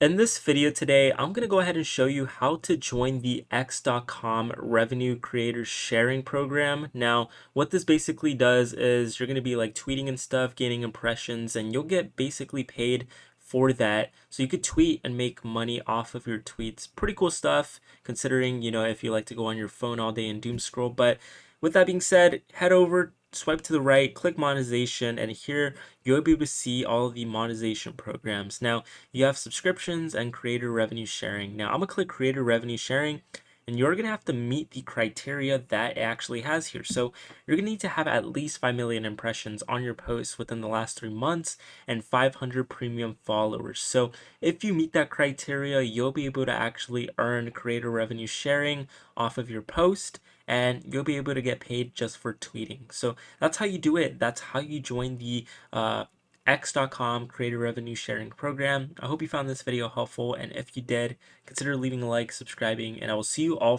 In this video today, I'm going to go ahead and show you how to join the X.com Revenue Creator Sharing Program. Now, what this basically does is you're going to be like tweeting and stuff, gaining impressions, and you'll get basically paid for that. So you could tweet and make money off of your tweets. Pretty cool stuff considering, if you like to go on your phone all day and doom scroll. But with that being said, head over, swipe to the right, click monetization, and here you'll be able to see all of the monetization programs. Now, you have subscriptions and creator revenue sharing. Now, I'm gonna click creator revenue sharing, and you're gonna have to meet the criteria that it actually has here. So you're gonna need to have at least 5 million impressions on your posts within the last 3 months and 500 premium followers. So if you meet that criteria, you'll be able to actually earn creator revenue sharing off of your post, and you'll be able to get paid just for tweeting. So that's how you do it. That's how you join the X.com Creator Revenue Sharing Program. I hope you found this video helpful, and if you did, consider leaving a like, subscribing, and I will see you all